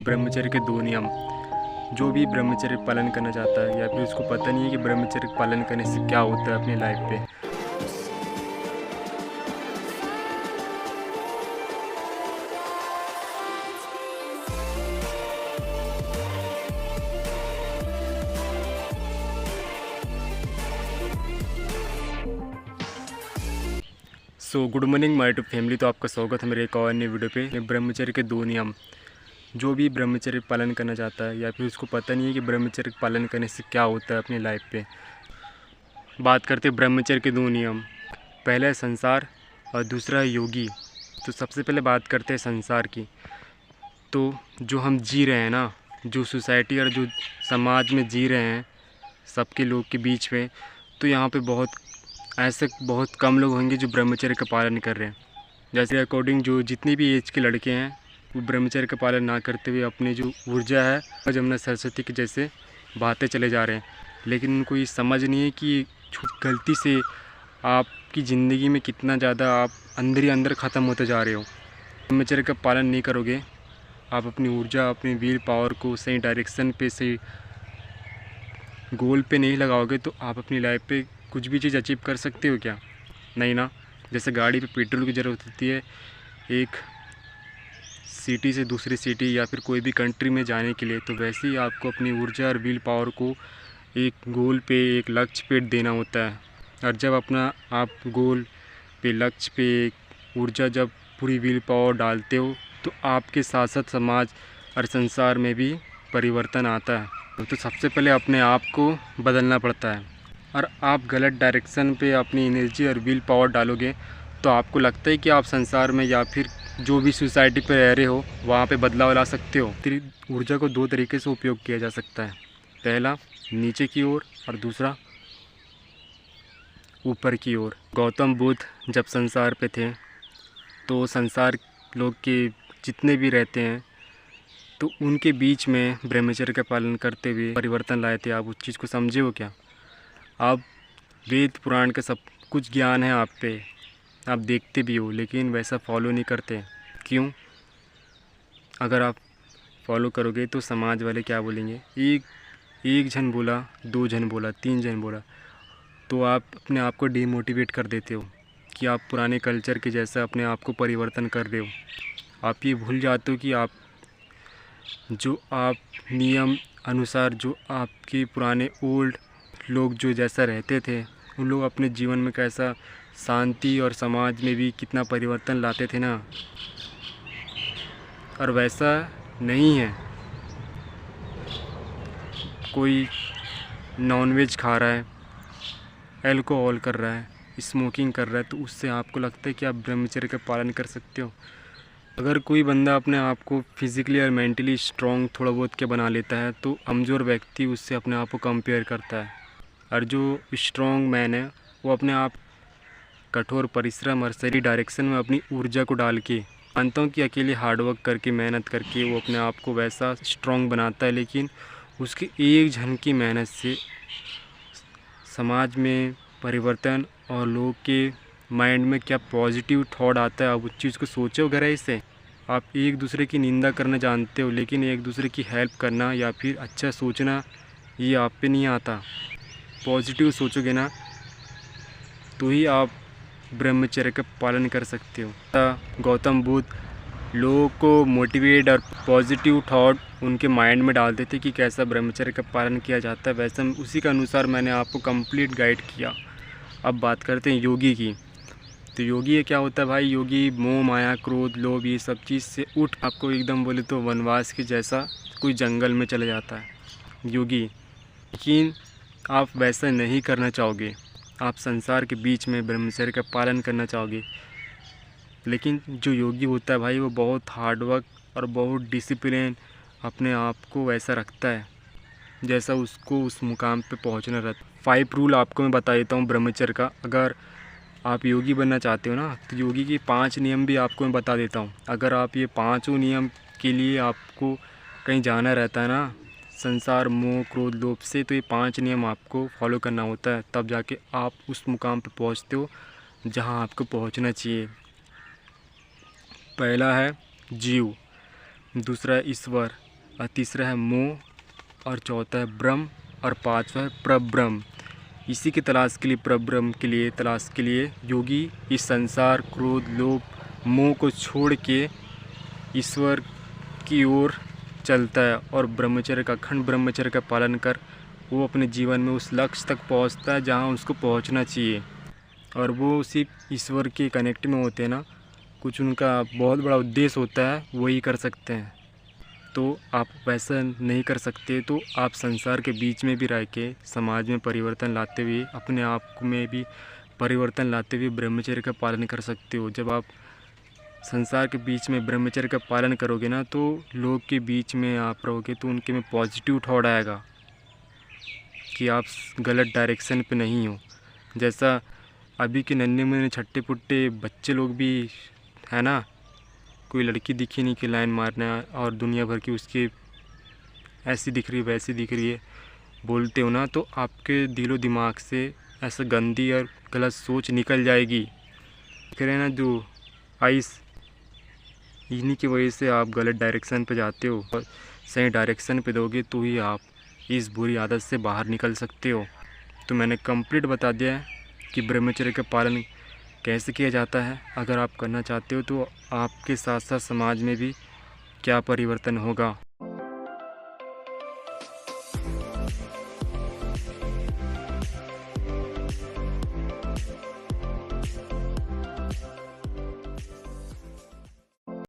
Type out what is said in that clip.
ब्रह्मचर्य के 2 नियम। जो भी ब्रह्मचर्य पालन करना चाहता है या फिर उसको पता नहीं है कि ब्रह्मचर्य पालन करने से क्या होता है अपनी लाइफ पे। Good morning my to family. तो आपका स्वागत है मेरे एक और नई वीडियो पे। ब्रह्मचर्य के 2 नियम। जो भी ब्रह्मचर्य पालन करना चाहता है या फिर उसको पता नहीं है कि ब्रह्मचर्य पालन करने से क्या होता है अपनी लाइफ पे। बात करते हैं ब्रह्मचर्य के 2 नियम। पहला है संसार और दूसरा है योगी। तो सबसे पहले बात करते हैं संसार की। तो जो हम जी रहे हैं ना, जो सोसाइटी और जो समाज में जी रहे हैं सबके लोग के बीच में, तो यहाँ पे बहुत कम लोग होंगे जो ब्रह्मचर्य का पालन कर रहे हैं। जैसे अकॉर्डिंग जो जितनी भी एज के लड़के हैं वो ब्रह्मचर्य का पालन ना करते हुए अपनी जो ऊर्जा है जमुना सरस्वती के जैसे बहाते चले जा रहे हैं। लेकिन उनको ये समझ नहीं है कि गलती से आपकी ज़िंदगी में कितना ज़्यादा आप अंदर ही अंदर ख़त्म होते जा रहे हो। ब्रह्मचर्य का पालन नहीं करोगे, आप अपनी ऊर्जा, अपनी विल पावर को सही डायरेक्शन पे, सही गोल पे नहीं लगाओगे तो आप अपनी लाइफ पे कुछ भी चीज़ अचीव कर सकते हो क्या? नहीं ना। जैसे गाड़ी पे पेट्रोल की ज़रूरत होती है एक सिटी से दूसरी सिटी या फिर कोई भी कंट्री में जाने के लिए, तो वैसे ही आपको अपनी ऊर्जा और विल पावर को एक गोल पे, एक लक्ष्य पे देना होता है। और जब अपना आप गोल पे, लक्ष्य पे एक ऊर्जा, जब पूरी विल पावर डालते हो तो आपके साथ साथ समाज और संसार में भी परिवर्तन आता है। तो सबसे पहले अपने आप को बदलना पड़ता है। और आप गलत डायरेक्शन पे अपनी एनर्जी और विल पावर डालोगे तो आपको लगता है कि आप संसार में या फिर जो भी सोसाइटी पे रह रहे हो वहाँ पे बदलाव ला सकते हो। ऊर्जा को 2 तरीके से उपयोग किया जा सकता है। पहला नीचे की ओर और दूसरा ऊपर की ओर। गौतम बुद्ध जब संसार पे थे तो संसार लोग के जितने भी रहते हैं तो उनके बीच में ब्रह्मचर्य का पालन करते हुए परिवर्तन लाए थे। आप उस चीज़ को समझे हो क्या? आप वेद पुराण का सब कुछ ज्ञान है आप पे, आप देखते भी हो, लेकिन वैसा फॉलो नहीं करते। क्यों? अगर आप फॉलो करोगे तो समाज वाले क्या बोलेंगे? एक जन बोला, 2 जन बोला, 3 जन बोला, तो आप अपने आप को डिमोटिवेट कर देते हो कि आप पुराने कल्चर के जैसा अपने आप को परिवर्तन कर रहे हो। आप ये भूल जाते हो कि आप नियम अनुसार जो आपके पुराने ओल्ड लोग जो जैसा रहते थे, उन लोग अपने जीवन में कैसा शांति और समाज में भी कितना परिवर्तन लाते थे ना। और वैसा नहीं है। कोई नॉनवेज खा रहा है, अल्कोहल कर रहा है, स्मोकिंग कर रहा है, तो उससे आपको लगता है कि आप ब्रह्मचर्य का पालन कर सकते हो? अगर कोई बंदा अपने आप को फिज़िकली और मेंटली स्ट्रॉन्ग थोड़ा बहुत के बना लेता है तो कमज़ोर व्यक्ति उससे अपने आप को कंपेयर करता है। और जो स्ट्रॉन्ग मैन है वो अपने आप कठोर परिश्रम और सही डायरेक्शन में अपनी ऊर्जा को डाल के, मानता हूँ कि अकेले हार्डवर्क करके, मेहनत करके वो अपने आप को वैसा स्ट्रॉन्ग बनाता है। लेकिन उसकी एक जन की मेहनत से समाज में परिवर्तन और लोग के माइंड में क्या पॉजिटिव थॉट आता है, आप उस चीज़ को सोचो। गहराई से आप एक दूसरे की निंदा करना जानते हो, लेकिन एक दूसरे की हेल्प करना या फिर अच्छा सोचना ये आप पे नहीं आता। पॉजिटिव सोचोगे ना तो ही आप ब्रह्मचर्य का पालन कर सकते हो। गौतम बुद्ध लोगों को मोटिवेट और पॉजिटिव थॉट उनके माइंड में डालते थे कि कैसा ब्रह्मचर्य का पालन किया जाता है। वैसे उसी के अनुसार मैंने आपको कंप्लीट गाइड किया। अब बात करते हैं योगी की। तो योगी क्या होता है भाई? योगी मोह, माया, क्रोध, लोभ, ये सब चीज़ से उठ आपको एकदम बोले तो वनवास के जैसा कोई जंगल में चले जाता है योगी। लेकिन आप वैसा नहीं करना चाहोगे, आप संसार के बीच में ब्रह्मचर्य का पालन करना चाहोगे। लेकिन जो योगी होता है भाई वो बहुत हार्डवर्क और बहुत डिसिप्लिन अपने आप को वैसा रखता है जैसा उसको उस मुकाम पे पहुंचना रहता। 5 रूल आपको मैं बता देता हूँ ब्रह्मचर्य का। अगर आप योगी बनना चाहते हो ना तो योगी के 5 नियम भी आपको मैं बता देता हूँ। अगर आप ये 5 नियम के लिए आपको कहीं जाना रहता है ना, संसार, मोह, क्रोध, लोभ से, तो ये 5 नियम आपको फॉलो करना होता है, तब जाके आप उस मुकाम पे पहुँचते हो जहाँ आपको पहुँचना चाहिए। पहला है जीव, दूसरा है ईश्वर, और तीसरा है मोह और चौथा है ब्रह्म और पांचवा है परब्रह्म। इसी की तलाश के लिए, परब्रह्म के लिए तलाश के लिए योगी इस संसार, क्रोध, लोभ, मोह को छोड़ के ईश्वर की ओर चलता है और ब्रह्मचर्य का, अखंड ब्रह्मचर्य का पालन कर वो अपने जीवन में उस लक्ष्य तक पहुंचता है जहां उसको पहुंचना चाहिए। और वो उसी ईश्वर के कनेक्ट में होते हैं ना, कुछ उनका बहुत बड़ा उद्देश्य होता है, वही कर सकते हैं। तो आप वैसा नहीं कर सकते तो आप संसार के बीच में भी रह के समाज में परिवर्तन लाते हुए, अपने आप में भी परिवर्तन लाते हुए ब्रह्मचर्य का पालन कर सकते हो। जब आप संसार के बीच में ब्रह्मचर्य का पालन करोगे ना, तो लोग के बीच में आप रहोगे तो उनके में पॉजिटिव थॉट आएगा कि आप गलत डायरेक्शन पे नहीं हो। जैसा अभी के नन्हे मुन्ने छट्टे पुट्टे बच्चे लोग भी है ना, कोई लड़की दिखी नहीं कि लाइन मारना है और दुनिया भर की उसकी ऐसी दिख रही है वैसी दिख रही है बोलते हो ना, तो आपके दिलो दिमाग से ऐसा गंदी और गलत सोच निकल जाएगी। देख रहे हैं ना जो आइस, इन्हीं की वजह से आप गलत डायरेक्शन पे जाते हो। और सही डायरेक्शन पे दोगे तो ही आप इस बुरी आदत से बाहर निकल सकते हो। तो मैंने कंप्लीट बता दिया है कि ब्रह्मचर्य का पालन कैसे किया जाता है। अगर आप करना चाहते हो तो आपके साथ साथ समाज में भी क्या परिवर्तन होगा।